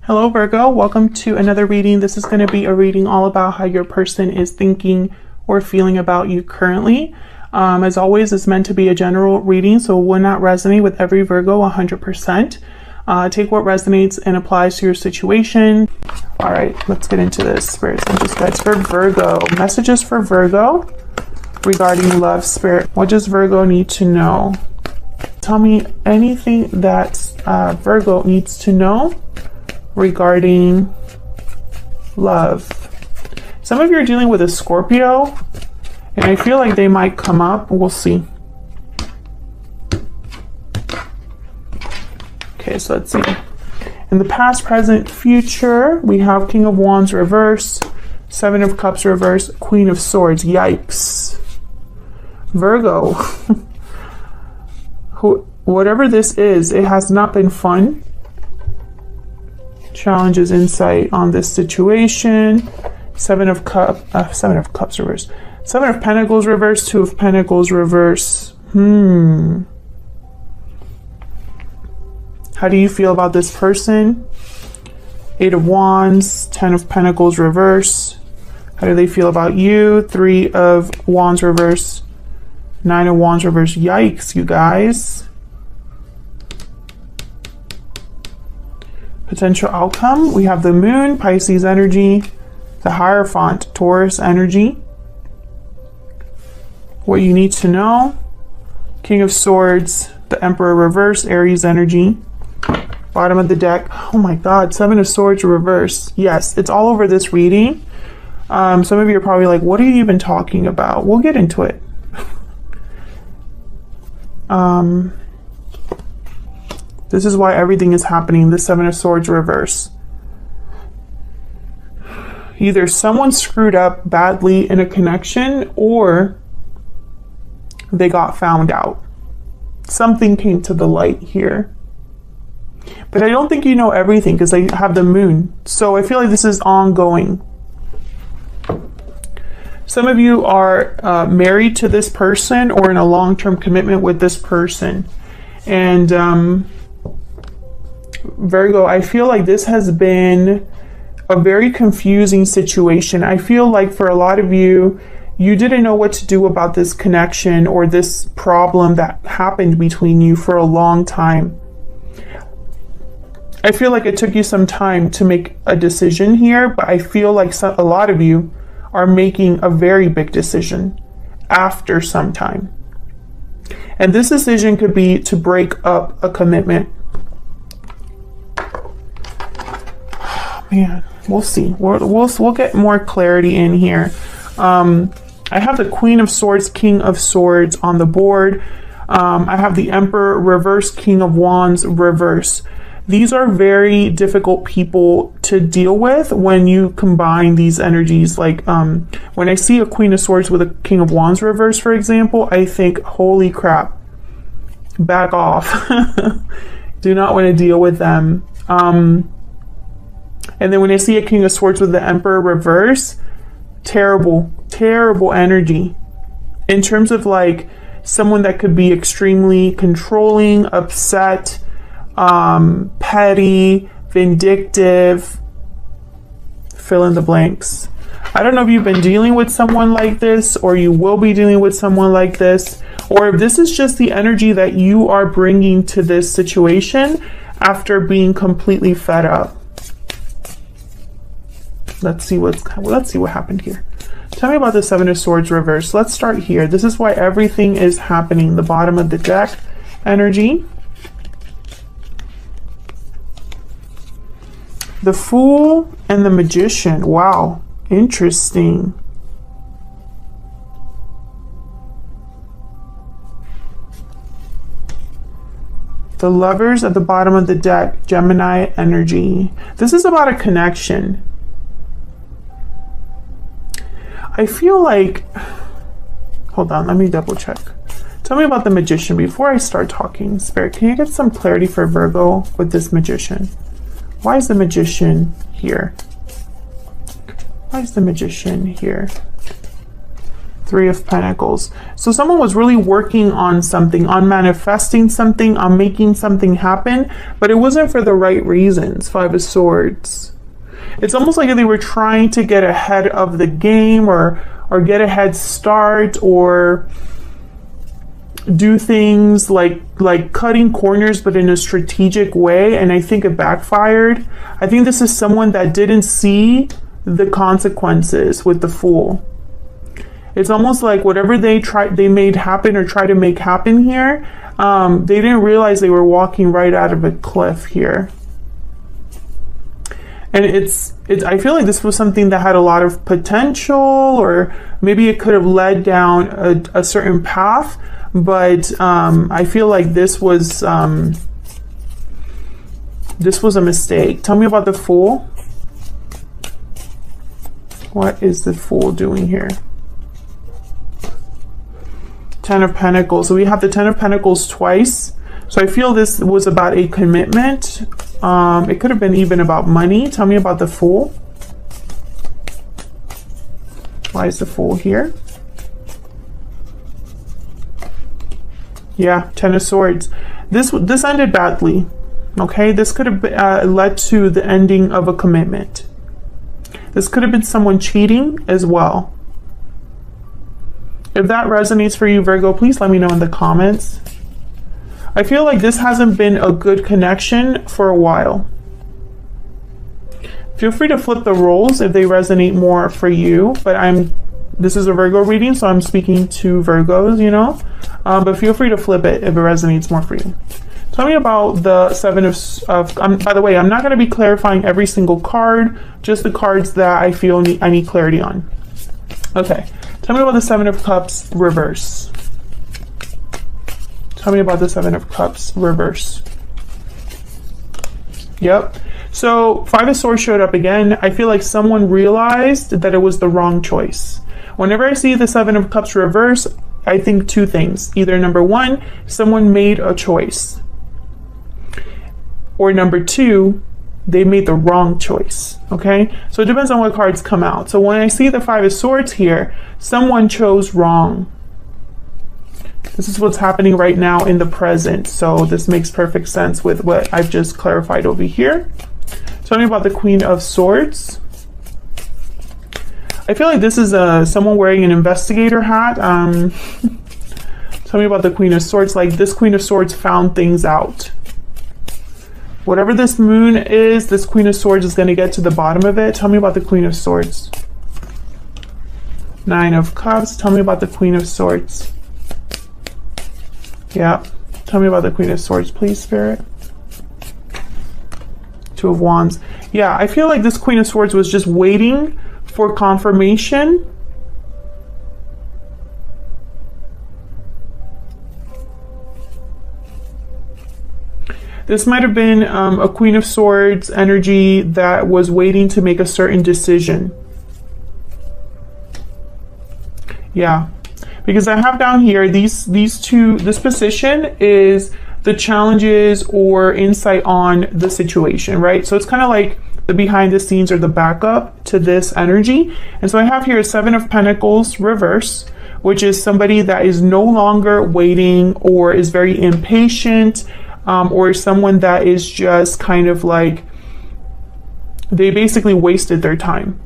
Hello Virgo, welcome to another reading. This is going to be a reading all about how your person is thinking or feeling about you currently. As always, it's meant to be a general reading, so it will not resonate with every Virgo 100%. Take what resonates and applies to your situation. All right, let's get into this. Spirits and just guides for Virgo. Messages for Virgo regarding love. Spirit, what does Virgo need to know? Tell me anything that Virgo needs to know regarding love. Some of you are dealing with a Scorpio, and I feel like they might come up. We'll see. Okay, so let's see. In the past, present, future, we have King of Wands reverse, Seven of Cups reverse, Queen of Swords. Yikes. Virgo. Whatever this is, it has not been fun. Challenges, insight on this situation. Seven of Cups reverse. Seven of Pentacles reverse, Two of Pentacles reverse. How do you feel about this person? Eight of Wands, Ten of Pentacles reverse. How do they feel about you? Three of Wands reverse, Nine of Wands reverse. Yikes, you guys. Potential outcome, we have the Moon, Pisces energy, the Hierophant, Taurus energy. What you need to know, King of Swords, the Emperor reverse, Aries energy. Bottom of the deck, oh my God, Seven of Swords reverse. Yes, it's all over this reading. Some of you are probably like, what are you even talking about? We'll get into it. This is why everything is happening. The Seven of Swords reverse. Either someone screwed up badly in a connection or they got found out. Something came to the light here. But I don't think you know everything because they have the Moon. So I feel like this is ongoing. Some of you are married to this person or in a long-term commitment with this person. And Virgo, I feel like this has been a very confusing situation. I feel like for a lot of you, you didn't know what to do about this connection or this problem that happened between you for a long time. I feel like it took you some time to make a decision here, but I feel like a lot of you are making a very big decision after some time. And this decision could be to break up a commitment. Man, we'll see. We'll get more clarity in here. I have the Queen of Swords, King of Swords on the board. I have the Emperor reverse, King of Wands reverse. These are very difficult people to deal with when you combine these energies. Like when I see a Queen of Swords with a King of Wands reverse, for example, I think, holy crap, back off. Do not want to deal with them. And then when I see a King of Swords with the Emperor reverse, terrible, terrible energy. In terms of like someone that could be extremely controlling, upset, petty, vindictive, fill in the blanks. I don't know if you've been dealing with someone like this or you will be dealing with someone like this, or if this is just the energy that you are bringing to this situation after being completely fed up. Let's see what happened here. Tell me about the Seven of Swords reverse. Let's start here. This is why everything is happening. The bottom of the deck energy. The Fool and the Magician. Wow, interesting. The Lovers at the bottom of the deck, Gemini energy. This is about a connection. I feel like, hold on, let me double check. Tell me about the Magician before I start talking. Spirit, can you get some clarity for Virgo with this Magician? Why is the Magician here? Why is the Magician here? Three of Pentacles. So someone was really working on something, on manifesting something, on making something happen, but it wasn't for the right reasons. Five of Swords. It's almost like they were trying to get ahead of the game, or get a head start, or do things like cutting corners, but in a strategic way. And I think it backfired. I think this is someone that didn't see the consequences with the Fool. It's almost like whatever they made happen or try to make happen here, they didn't realize they were walking right out of a cliff here. And I feel like this was something that had a lot of potential, or maybe it could have led down a certain path, but I feel like this was a mistake. Tell me about the Fool. What is the Fool doing here? Ten of Pentacles. So we have the Ten of Pentacles twice. So I feel this was about a commitment. It could have been even about money. Tell me about the Fool. Why is the Fool here? Yeah, Ten of Swords. This ended badly. Okay, this could have led to the ending of a commitment. This could have been someone cheating as well. If that resonates for you, Virgo, please let me know in the comments. I feel like this hasn't been a good connection for a while. Feel free to flip the roles if they resonate more for you, but this is a Virgo reading, so I'm speaking to Virgos, you know, but feel free to flip it if it resonates more for you. Tell me about the Seven of by the way, I'm not going to be clarifying every single card, just the cards that I feel I need clarity on. Okay. Tell me about the Seven of Cups reverse. Tell me about the Seven of Cups reverse. Yep. So Five of Swords showed up again. I feel like someone realized that it was the wrong choice. Whenever I see the Seven of Cups reverse, I think two things. Either number one, someone made a choice. Or number two, they made the wrong choice. Okay, so it depends on what cards come out. So when I see the Five of Swords here, someone chose wrong. This is what's happening right now in the present. So this makes perfect sense with what I've just clarified over here. Tell me about the Queen of Swords. I feel like this is someone wearing an investigator hat. Tell me about the Queen of Swords. Like this Queen of Swords found things out. Whatever this moon is, this Queen of Swords is going to get to the bottom of it. Tell me about the Queen of Swords. Nine of Cups. Tell me about the Queen of Swords. Yeah. Tell me about the Queen of Swords, please, Spirit. Two of Wands. Yeah, I feel like this Queen of Swords was just waiting for confirmation. This might have been a Queen of Swords energy that was waiting to make a certain decision. Yeah, because I have down here, this position is the challenges or insight on the situation, right? So it's kind of like the behind the scenes or the backup to this energy. And so I have here a Seven of Pentacles reverse, which is somebody that is no longer waiting or is very impatient, or someone that is just kind of like, they basically wasted their time.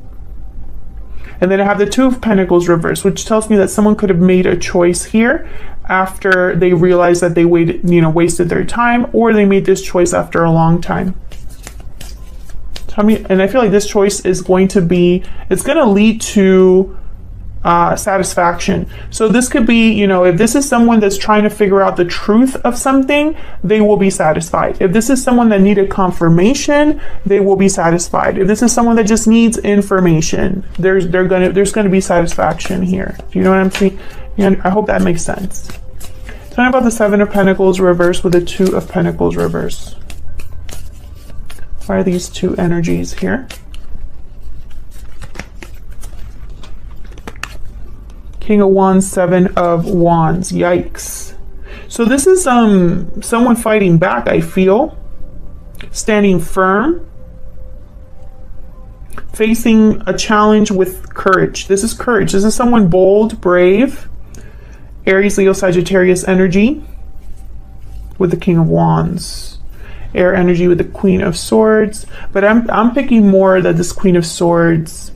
And then I have the Two of Pentacles reverse, which tells me that someone could have made a choice here after they realized that they wasted their time, or they made this choice after a long time. Tell me, and I feel like this choice is going to be, it's going to lead to satisfaction. So this could be, if this is someone that's trying to figure out the truth of something, they will be satisfied. If this is someone that needed confirmation, they will be satisfied. If this is someone that just needs information, there's gonna be satisfaction here. Do you know what I'm saying? I hope that makes sense. Tell me about the Seven of Pentacles reverse with the Two of Pentacles reverse. Why are these two energies here? King of Wands, Seven of Wands. Yikes. So this is someone fighting back, I feel. Standing firm. facing a challenge with courage. This is courage. This is someone bold, brave, Aries, Leo, Sagittarius energy with the King of Wands. Air energy with the Queen of Swords. But I'm picking more that this Queen of Swords,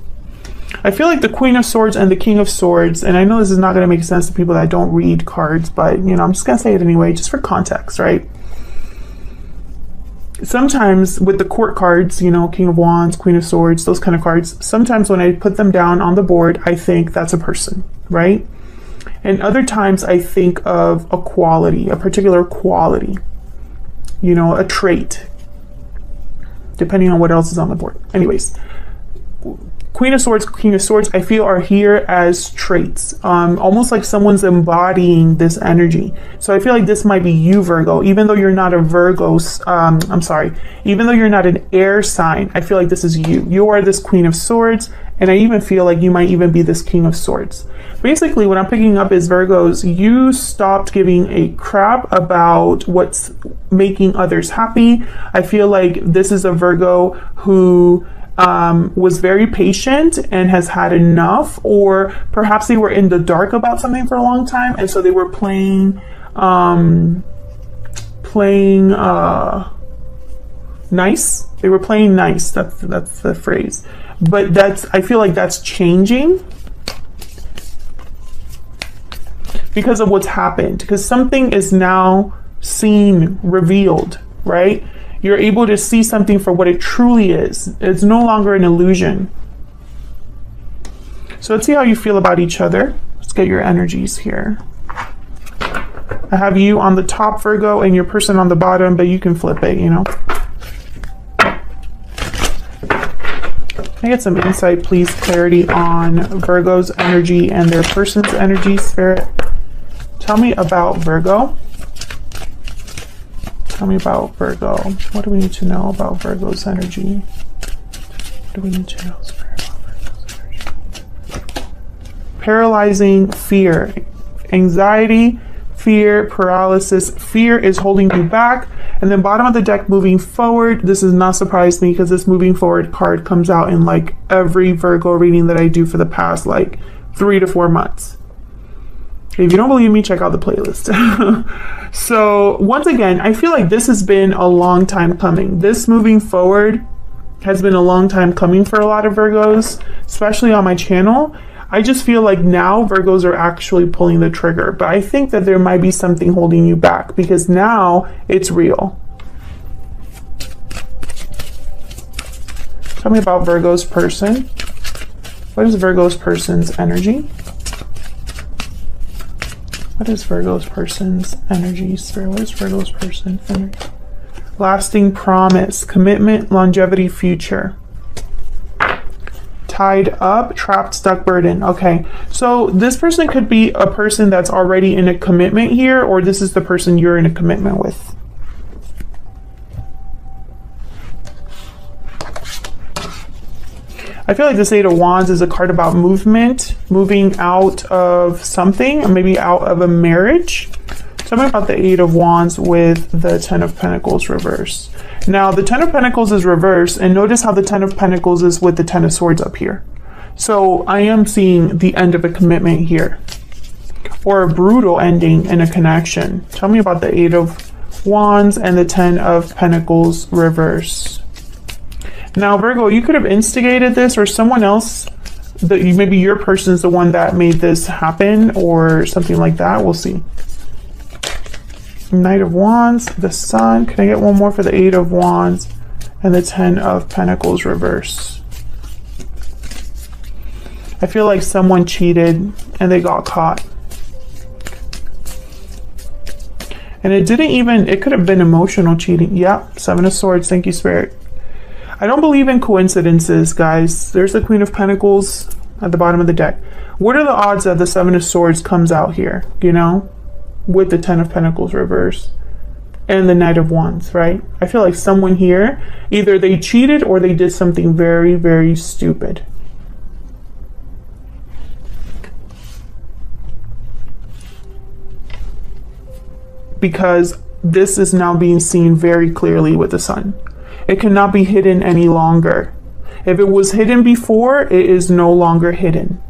I feel like the Queen of Swords and the King of Swords, and I know this is not going to make sense to people that don't read cards, but you know, I'm just going to say it anyway, just for context, right? Sometimes with the court cards, you know, King of Wands, Queen of Swords, those kind of cards, sometimes when I put them down on the board, I think that's a person, right? And other times I think of a quality, a particular quality, you know, a trait, depending on what else is on the board. Anyways, Queen of Swords, King of Swords, I feel are here as traits, almost like someone's embodying this energy. So I feel like this might be you, Virgo, even though you're not a Virgo, even though you're not an air sign, I feel like this is you. You are this Queen of Swords, and I even feel like you might even be this King of Swords. Basically, what I'm picking up is, Virgos, you stopped giving a crap about what's making others happy. I feel like this is a Virgo who was very patient and has had enough, or perhaps they were in the dark about something for a long time, and so they were playing nice. They were playing nice. That's the phrase. But I feel like that's changing because of what's happened, because something is now seen, revealed, right? You're able to see something for what it truly is. It's no longer an illusion. So let's see how you feel about each other. Let's get your energies here. I have you on the top, Virgo, and your person on the bottom, but you can flip it, you know. Can I get some insight, please? Clarity on Virgo's energy and their person's energy, Spirit. Tell me about Virgo. Tell me about Virgo. What do we need to know about Virgo's energy? What do we need to know, Spirit, about Virgo's energy? Paralyzing fear. Anxiety, fear, paralysis. Fear is holding you back. And then bottom of the deck, moving forward. This does not surprise me because this moving forward card comes out in like every Virgo reading that I do for the past like 3 to 4 months. If you don't believe me, check out the playlist. So once again, I feel like this has been a long time coming. This moving forward has been a long time coming for a lot of Virgos, especially on my channel. I just feel like now Virgos are actually pulling the trigger, but I think that there might be something holding you back because now it's real. Tell me about Virgo's person. What is Virgo's person's energy? What is Virgo's person's energy, Spirit? What is Virgo's person's energy? Lasting promise, commitment, longevity, future. Tied up, trapped, stuck, burden. Okay, so this person could be a person that's already in a commitment here, or this is the person you're in a commitment with. I feel like this Eight of Wands is a card about movement, moving out of something, or maybe out of a marriage. Tell me about the Eight of Wands with the Ten of Pentacles reverse. Now, the Ten of Pentacles is reversed, and notice how the Ten of Pentacles is with the Ten of Swords up here. So I am seeing the end of a commitment here, or a brutal ending in a connection. Tell me about the Eight of Wands and the Ten of Pentacles reverse. Now, Virgo, you could have instigated this, or someone else, maybe your person is the one that made this happen, or something like that. We'll see. Knight of Wands, the Sun. Can I get one more for the Eight of Wands and the Ten of Pentacles reverse? I feel like someone cheated and they got caught. And it could have been emotional cheating. Yeah, Seven of Swords. Thank you, Spirit. I don't believe in coincidences, guys. There's the Queen of Pentacles at the bottom of the deck. What are the odds that the Seven of Swords comes out here, you know, with the Ten of Pentacles reverse and the Knight of Wands, right? I feel like someone here, either they cheated or they did something very, very stupid. Because this is now being seen very clearly with the Sun. It cannot be hidden any longer. If it was hidden before, it is no longer hidden.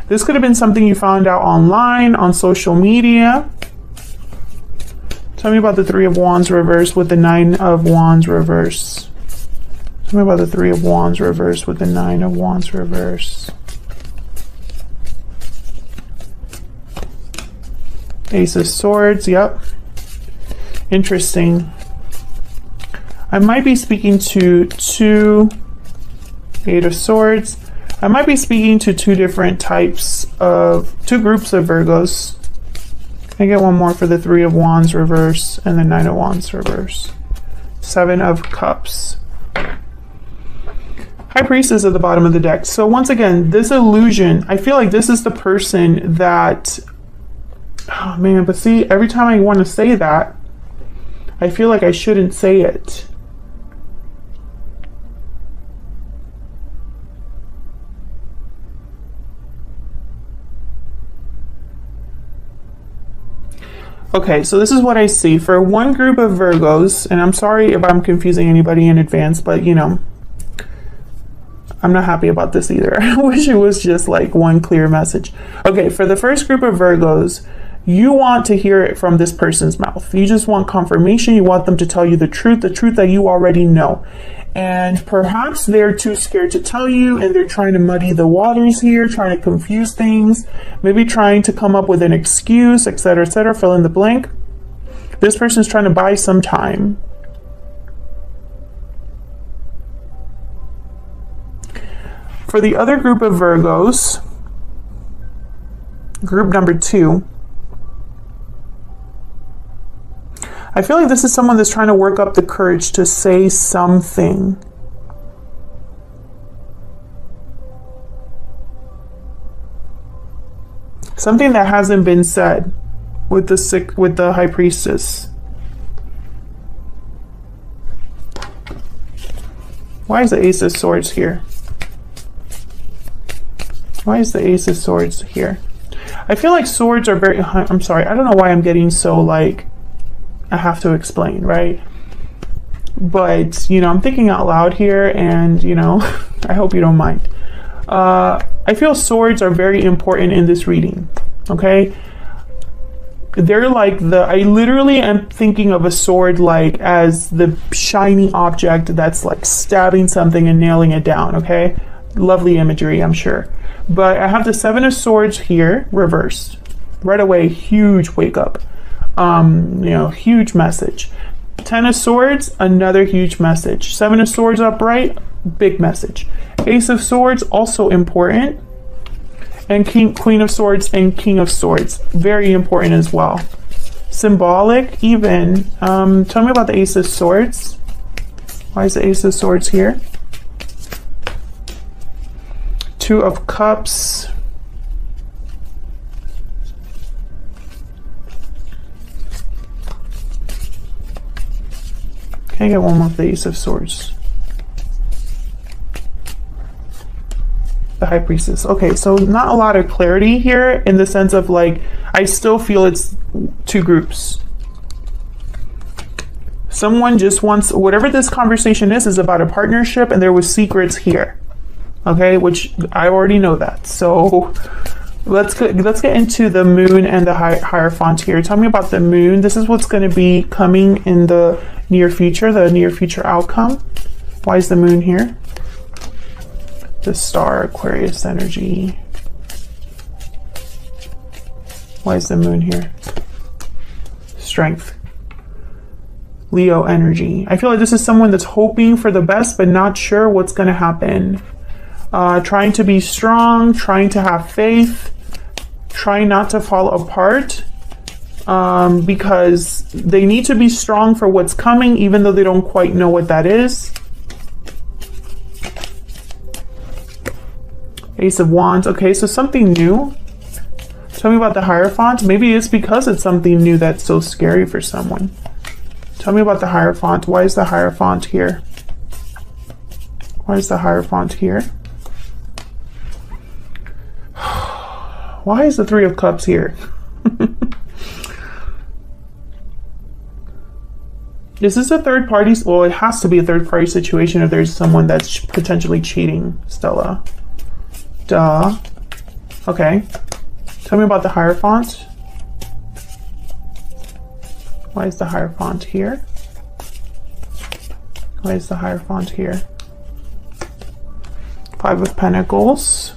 This could have been something you found out online, on social media. Tell me about the Three of Wands reverse with the Nine of Wands reverse. Tell me about the Three of Wands reverse with the Nine of Wands reverse. Ace of Swords, yep. Interesting. I might be speaking to two, Eight of Swords. I might be speaking to two groups of Virgos. Can I get one more for the Three of Wands reverse and the Nine of Wands reverse? Seven of Cups. High Priestess at the bottom of the deck. So once again, this illusion, I feel like this is the person that, oh man, but see, every time I want to say that, I feel like I shouldn't say it. Okay, so this is what I see for one group of Virgos, and I'm sorry if I'm confusing anybody in advance, but you know, I'm not happy about this either. I wish it was just like one clear message. Okay, for the first group of Virgos, you want to hear it from this person's mouth. You just want confirmation. You want them to tell you the truth that you already know. And perhaps they're too scared to tell you, and they're trying to muddy the waters here, trying to confuse things, maybe trying to come up with an excuse, etc., etc., fill in the blank. This person's trying to buy some time. For the other group of Virgos, group number 2, I feel like this is someone that's trying to work up the courage to say something. Something that hasn't been said with the High Priestess. Why is the Ace of Swords here? Why is the Ace of Swords here? I feel like swords are very, I'm sorry, I don't know why I'm getting so like, I have to explain, right? But, you know, I'm thinking out loud here, and, you know, I hope you don't mind. I feel swords are very important in this reading, okay? They're like I literally am thinking of a sword like as the shiny object that's like stabbing something and nailing it down, okay? Lovely imagery, I'm sure. But I have the Seven of Swords here, reversed. Right away, huge wake up. You know, huge message. Ten of Swords, another huge message. Seven of Swords upright, big message. Ace of Swords, also important. And Queen of Swords and King of Swords, very important as well. Symbolic, even. Tell me about the Ace of Swords. Why is the Ace of Swords here? Two of Cups. Can I get one more of the Ace of Swords? The High Priestess. Okay, so not a lot of clarity here in the sense of like, I still feel it's two groups. Someone just wants, whatever this conversation is about a partnership, and there was secrets here. Okay, which I already know that. So let's get into the Moon and the Hierophant here. Tell me about the Moon. This is what's going to be coming in the near future, the near future outcome. Why is the Moon here? The Star, Aquarius energy. Why is the Moon here? Strength. Leo energy. I feel like this is someone that's hoping for the best but not sure what's going to happen. Trying to be strong, trying to have faith, trying not to fall apart, because they need to be strong for what's coming, even though they don't quite know what that is. Ace of Wands. Okay, so something new. Tell me about the Hierophant. Maybe it's because it's something new that's so scary for someone. Tell me about the Hierophant. Why is the Hierophant here? Why is the Hierophant here? Why is the Three of Cups here? This is a third party. Well, it has to be a third party situation if there's someone that's potentially cheating, Stella. Duh. Okay. Tell me about the Hierophant. Why is the Hierophant here? Why is the Hierophant here? Five of Pentacles.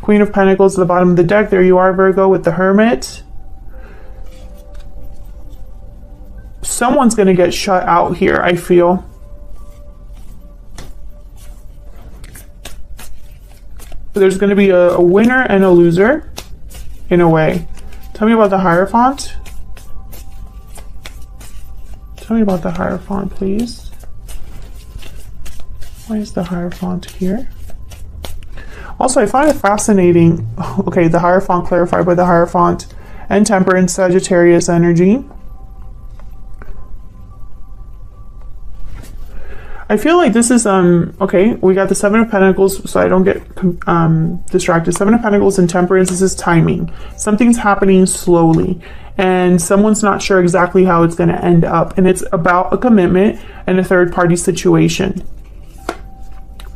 Queen of Pentacles at the bottom of the deck. There you are, Virgo, with the Hermit. Someone's going to get shut out here, I feel. There's going to be a winner and a loser, in a way. Tell me about the Hierophant. Tell me about the Hierophant, please. Why is the Hierophant here? Also, I find it fascinating. Okay, the Hierophant clarified by the Hierophant and Temperance, Sagittarius energy. I feel like this is, okay, we got the Seven of Pentacles, so I don't get distracted. Seven of Pentacles and Temperance, this is timing. Something's happening slowly, and someone's not sure exactly how it's going to end up, and it's about a commitment and a third-party situation.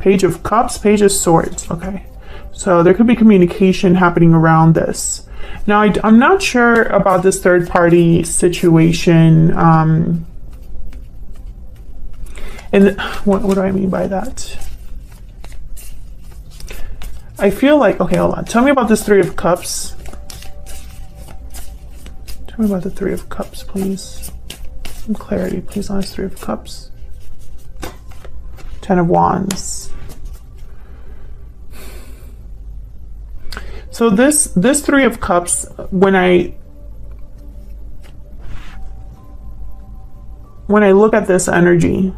Page of Cups, Page of Swords, okay. So there could be communication happening around this. Now, I'm not sure about this third-party situation, and what do I mean by that? I feel like, okay, hold on. Tell me about this Three of Cups. Tell me about the Three of Cups, please. Some clarity, please, on this Three of Cups. Ten of Wands. So this Three of Cups, when I look at this energy,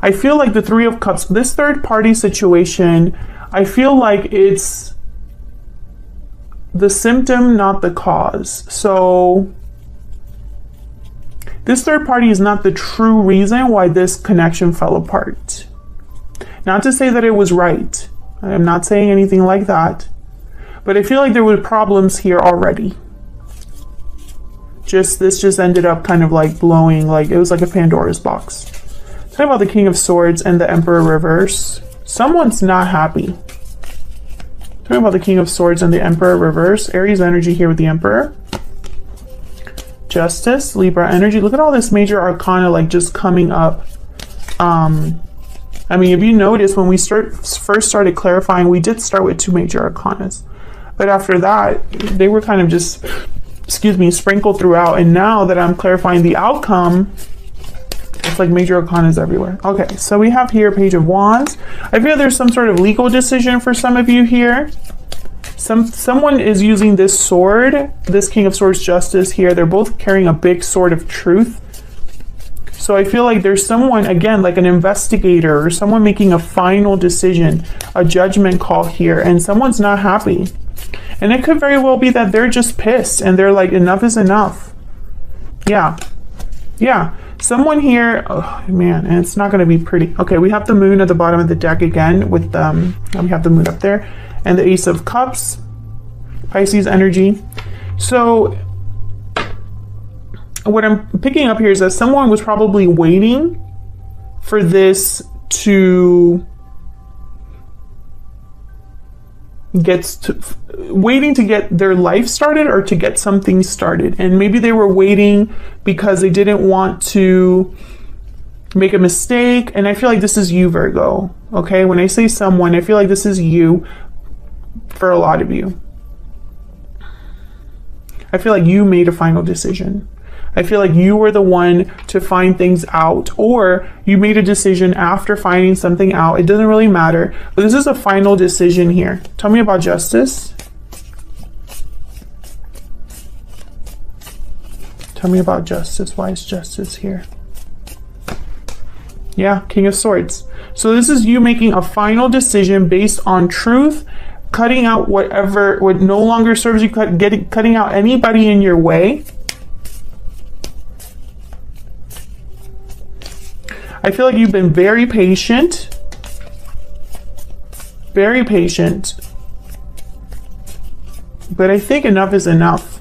I feel like the Three of Cups, this third party situation, I feel like it's the symptom, not the cause. So this third party is not the true reason why this connection fell apart. Not to say that it was right. I'm not saying anything like that. But I feel like there were problems here already. This just ended up kind of like blowing, like it was like a Pandora's box. Talk about the King of Swords and the Emperor reverse. Someone's not happy. Talking about the King of Swords and the Emperor reverse. Aries energy here with the Emperor. Justice, Libra energy. Look at all this major arcana like just coming up. I mean, if you notice, when we first started clarifying, we did start with two major arcanas. But after that, they were kind of just, excuse me, sprinkled throughout. And now that I'm clarifying the outcome, it's like major arcanas everywhere. Okay, so we have here Page of Wands. I feel there's some sort of legal decision for some of you here. Someone is using this sword, this King of Swords, Justice here. They're both carrying a big sword of truth. So I feel like there's someone, again, like an investigator or someone making a final decision, a judgment call here, and someone's not happy. And it could very well be that they're just pissed and they're like, enough is enough. Yeah. Yeah. Someone here, oh man, and it's not going to be pretty. Okay, we have the Moon at the bottom of the deck again with we have the Moon up there, and the Ace of Cups, Pisces energy. So what I'm picking up here is that someone was probably waiting for this to waiting to get their life started or to get something started. And maybe they were waiting because they didn't want to make a mistake. And I feel like this is you, Virgo. Okay, when I say someone, I feel like this is you for a lot of you. I feel like you made a final decision. I feel like you were the one to find things out, or you made a decision after finding something out. It doesn't really matter, but this is a final decision here. Tell me about Justice. Tell me about Justice. Why is Justice here? Yeah, King of Swords. So this is you making a final decision based on truth, cutting out what no longer serves you, cutting out anybody in your way. I feel like you've been very patient, But I think enough is enough.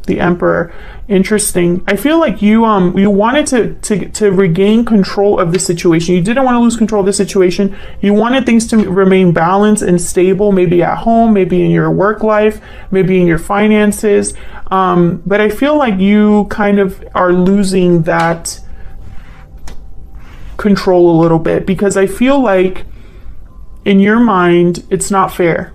The Emperor. Interesting. I feel like you wanted to regain control of the situation. You didn't want to lose control of the situation. You wanted things to remain balanced and stable, maybe at home, maybe in your work life, maybe in your finances. But I feel like you kind of are losing that control a little bit, because I feel like in your mind it's not fair.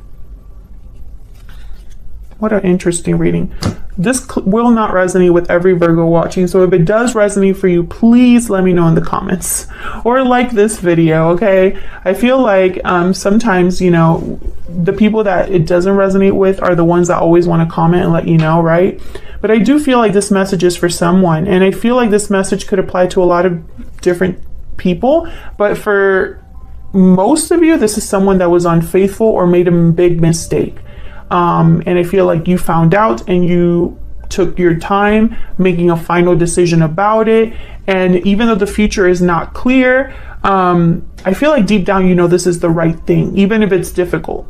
What an interesting reading. This will not resonate with every Virgo watching, so if it does resonate for you, please let me know in the comments or like this video, okay? I feel like sometimes, you know, the people that it doesn't resonate with are the ones that always want to comment and let you know, right? But I do feel like this message is for someone, and I feel like this message could apply to a lot of different people, but for most of you, this is someone that was unfaithful or made a big mistake. And I feel like you found out and you took your time making a final decision about it. And even though the future is not clear, I feel like deep down, you know, this is the right thing, even if it's difficult.